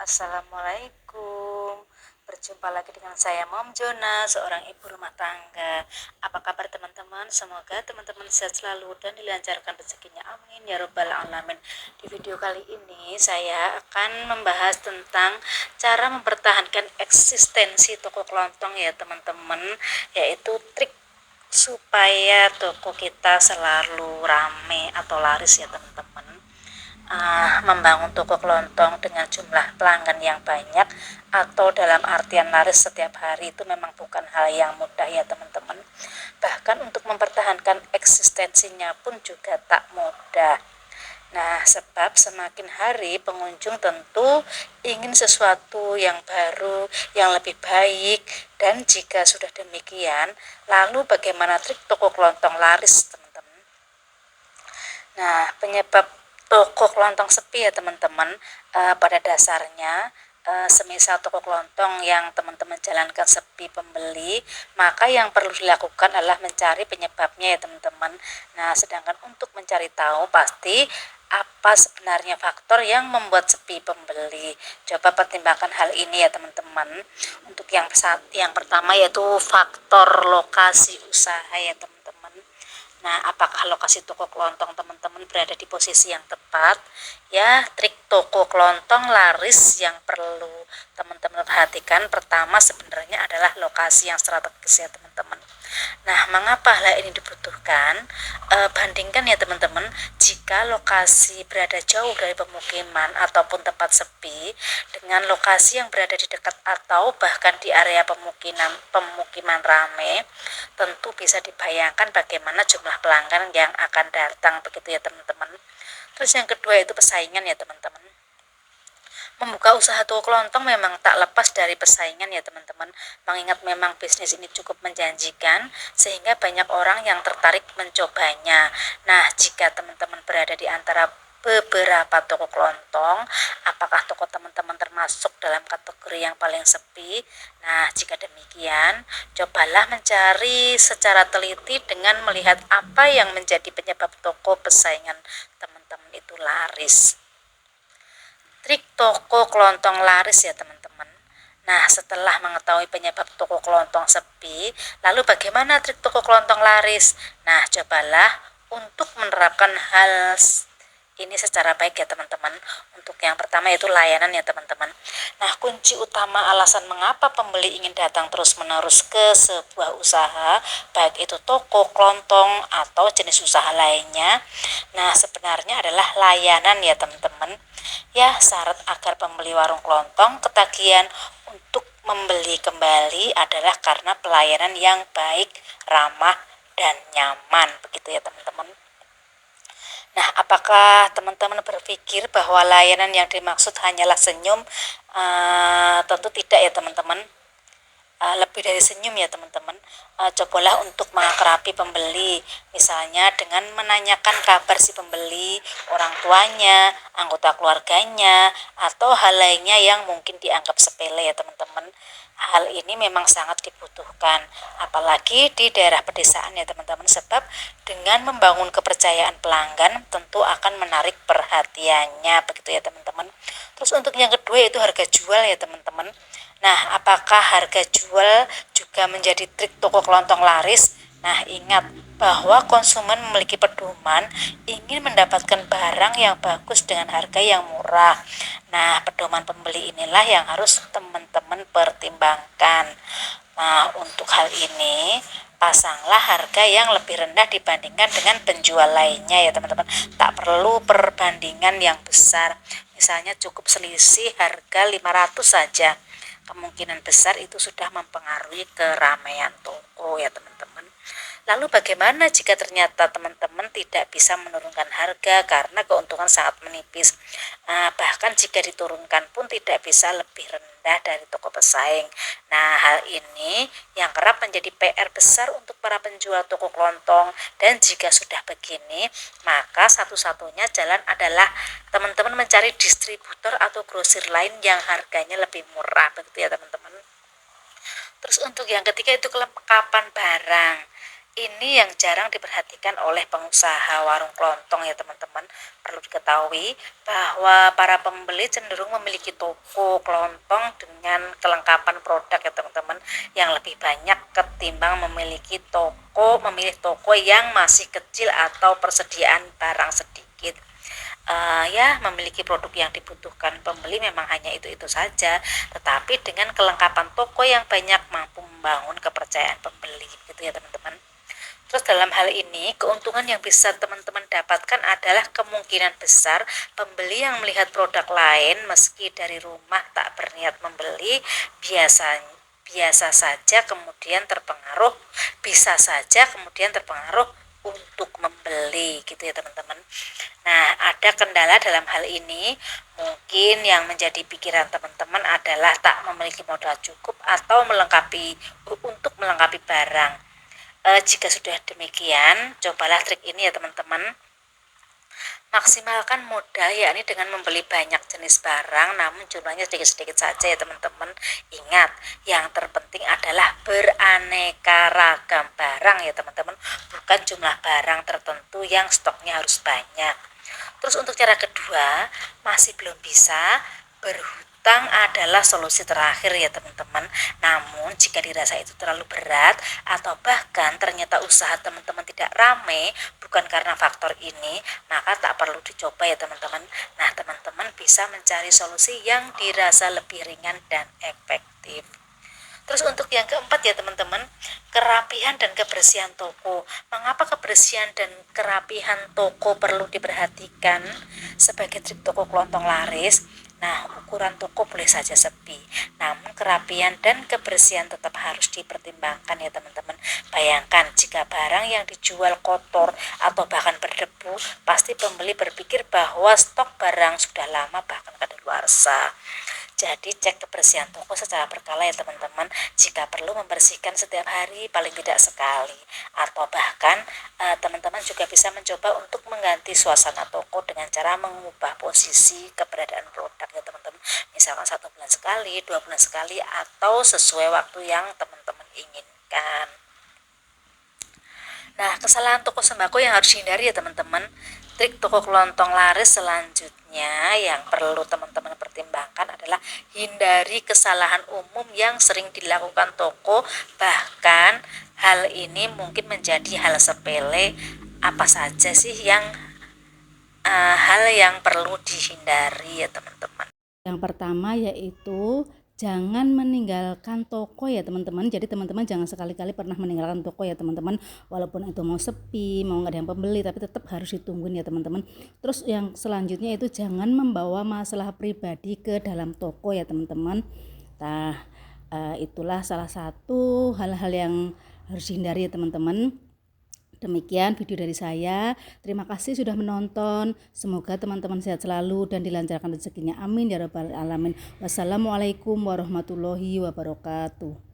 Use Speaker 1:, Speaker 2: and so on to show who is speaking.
Speaker 1: Assalamualaikum. Berjumpa lagi dengan saya Mom Jona, seorang ibu rumah tangga. Apa kabar teman-teman? Semoga teman-teman sehat selalu dan dilancarkan rezekinya. Amin ya robbal alamin. Di video kali ini saya akan membahas tentang cara mempertahankan eksistensi toko kelontong ya teman-teman, yaitu trik supaya toko kita selalu rame atau laris ya teman-teman. Membangun toko kelontong dengan jumlah pelanggan yang banyak atau dalam artian laris setiap hari itu memang bukan hal yang mudah ya teman-teman. Bahkan untuk mempertahankan eksistensinya pun juga tak mudah. Nah, sebab semakin hari pengunjung tentu ingin sesuatu yang baru, yang lebih baik, dan jika sudah demikian, lalu bagaimana trik toko kelontong laris, teman-teman? Nah, penyebab toko kelontong sepi ya teman-teman, pada dasarnya semisal toko kelontong yang teman-teman jalankan sepi pembeli, maka yang perlu dilakukan adalah mencari penyebabnya ya teman-teman. Nah, sedangkan untuk mencari tahu pasti apa sebenarnya faktor yang membuat sepi pembeli. Coba pertimbangkan hal ini ya teman-teman. Untuk yang pertama yaitu faktor lokasi usaha ya teman-teman. Nah, apakah lokasi toko kelontong teman-teman berada di posisi yang tepat? Ya, trik toko kelontong laris yang perlu teman-teman perhatikan pertama sebenarnya adalah lokasi yang strategis ya teman-teman. Nah, mengapa hal ini dibutuhkan? Bandingkan ya teman-teman, jika lokasi berada jauh dari pemukiman ataupun tempat sepi dengan lokasi yang berada di dekat atau bahkan di area pemukiman rame, tentu bisa dibayangkan bagaimana jumlah pelanggan yang akan datang begitu ya teman-teman. Terus yang kedua itu persaingan ya teman-teman. Membuka usaha toko kelontong memang tak lepas dari persaingan ya teman-teman, mengingat memang bisnis ini cukup menjanjikan sehingga banyak orang yang tertarik mencobanya. Nah, jika teman-teman berada di antara beberapa toko kelontong, apakah toko teman-teman termasuk dalam kategori yang paling sepi? Nah, jika demikian, cobalah mencari secara teliti dengan melihat apa yang menjadi penyebab toko persaingan teman-teman itu laris. Trik toko kelontong laris ya teman-teman. Nah, setelah mengetahui penyebab toko kelontong sepi, lalu bagaimana trik toko kelontong laris? Nah, cobalah untuk menerapkan hal ini secara baik ya teman-teman. Untuk yang pertama yaitu layanan ya teman-teman. Nah, kunci utama alasan mengapa pembeli ingin datang terus-menerus ke sebuah usaha, baik itu toko, kelontong, atau jenis usaha lainnya. Nah, sebenarnya adalah layanan ya teman-teman. Ya, syarat agar pembeli warung kelontong ketagihan untuk membeli kembali adalah karena pelayanan yang baik, ramah, dan nyaman. Begitu ya teman-teman. Nah, apakah teman-teman berpikir bahwa layanan yang dimaksud hanyalah senyum? Tentu tidak ya teman-teman. Lebih dari senyum ya teman-teman. Cobalah untuk mengakrabi pembeli, misalnya dengan menanyakan kabar si pembeli, orang tuanya, anggota keluarganya, atau hal lainnya yang mungkin dianggap sepele ya teman-teman. Hal ini memang sangat dibutuhkan, apalagi di daerah pedesaan ya teman-teman, sebab dengan membangun kepercayaan pelanggan tentu akan menarik perhatiannya begitu ya teman-teman. Terus untuk yang kedua yaitu harga jual ya teman-teman. Nah, apakah harga jual juga menjadi trik toko kelontong laris? Nah, ingat bahwa konsumen memiliki pedoman ingin mendapatkan barang yang bagus dengan harga yang murah. Nah, pedoman pembeli inilah yang harus teman-teman pertimbangkan. Nah, untuk hal ini pasanglah harga yang lebih rendah dibandingkan dengan penjual lainnya ya teman-teman. Tak perlu perbandingan yang besar. Misalnya cukup selisih harga 500 saja. Kemungkinan besar itu sudah mempengaruhi keramaian toko ya teman-teman. Lalu bagaimana jika ternyata teman-teman tidak bisa menurunkan harga karena keuntungan sangat menipis? Bahkan jika diturunkan pun tidak bisa lebih rendah dari toko pesaing. Nah, hal ini yang kerap menjadi PR besar untuk para penjual toko kelontong, dan jika sudah begini, maka satu-satunya jalan adalah teman-teman mencari distributor atau grosir lain yang harganya lebih murah, begitu ya teman-teman. Terus untuk yang ketiga itu kelengkapan barang. Ini yang jarang diperhatikan oleh pengusaha warung kelontong ya teman-teman. Perlu diketahui bahwa para pembeli cenderung memiliki toko kelontong dengan kelengkapan produk ya teman-teman yang lebih banyak ketimbang memilih toko yang masih kecil atau persediaan barang sedikit. Ya memiliki produk yang dibutuhkan pembeli memang hanya itu saja, tetapi dengan kelengkapan toko yang banyak mampu membangun kepercayaan pembeli gitu ya teman-teman. Terus dalam hal ini, keuntungan yang bisa teman-teman dapatkan adalah kemungkinan besar pembeli yang melihat produk lain meski dari rumah tak berniat membeli, biasa biasa saja kemudian terpengaruh, bisa saja kemudian terpengaruh untuk membeli gitu ya teman-teman. Nah, ada kendala dalam hal ini, mungkin yang menjadi pikiran teman-teman adalah tak memiliki modal cukup atau untuk melengkapi barang. Jika sudah demikian, cobalah trik ini ya teman-teman. Maksimalkan modal yakni dengan membeli banyak jenis barang namun jumlahnya sedikit-sedikit saja ya teman-teman. Ingat, yang terpenting adalah beraneka ragam barang ya teman-teman, bukan jumlah barang tertentu yang stoknya harus banyak. Terus untuk cara kedua, masih belum bisa, berhutang adalah solusi terakhir ya teman-teman. Namun jika dirasa itu terlalu berat atau bahkan ternyata usaha teman-teman tidak ramai bukan karena faktor ini, maka tak perlu dicoba ya teman-teman. Nah, teman-teman bisa mencari solusi yang dirasa lebih ringan dan efektif. Terus untuk yang keempat ya teman-teman, kerapihan dan kebersihan toko. Mengapa kebersihan dan kerapihan toko perlu diperhatikan sebagai trik toko kelontong laris? Nah, ukuran toko boleh saja sepi, namun kerapihan dan kebersihan tetap harus dipertimbangkan ya teman-teman. Bayangkan jika barang yang dijual kotor atau bahkan berdebu, pasti pembeli berpikir bahwa stok barang sudah lama bahkan kadaluarsa. Jadi cek kebersihan toko secara berkala ya teman-teman. Jika perlu membersihkan setiap hari paling tidak sekali, atau bahkan teman-teman juga bisa mencoba untuk mengganti suasana toko dengan cara mengubah posisi keberadaan produk ya teman-teman. Misalkan 1 bulan sekali, 2 bulan sekali, atau sesuai waktu yang teman-teman inginkan. Nah, kesalahan toko sembako yang harus dihindari ya teman-teman. Trik toko kelontong laris selanjutnya yang perlu teman-teman pertimbangkan adalah hindari kesalahan umum yang sering dilakukan toko. Bahkan hal ini mungkin menjadi hal sepele. Apa saja sih hal yang perlu dihindari ya teman-teman?
Speaker 2: Yang pertama yaitu jangan meninggalkan toko ya teman-teman. Jadi teman-teman jangan sekali-kali pernah meninggalkan toko ya teman-teman. Walaupun itu mau sepi, mau nggak ada yang pembeli, tapi tetap harus ditungguin ya teman-teman. Terus yang selanjutnya itu jangan membawa masalah pribadi ke dalam toko ya teman-teman. Nah, itulah salah satu hal-hal yang harus dihindari ya teman-teman. Demikian video dari saya. Terima kasih sudah menonton. Semoga teman-teman sehat selalu dan dilancarkan rezekinya. Amin ya rabbal alamin. Wassalamualaikum warahmatullahi wabarakatuh.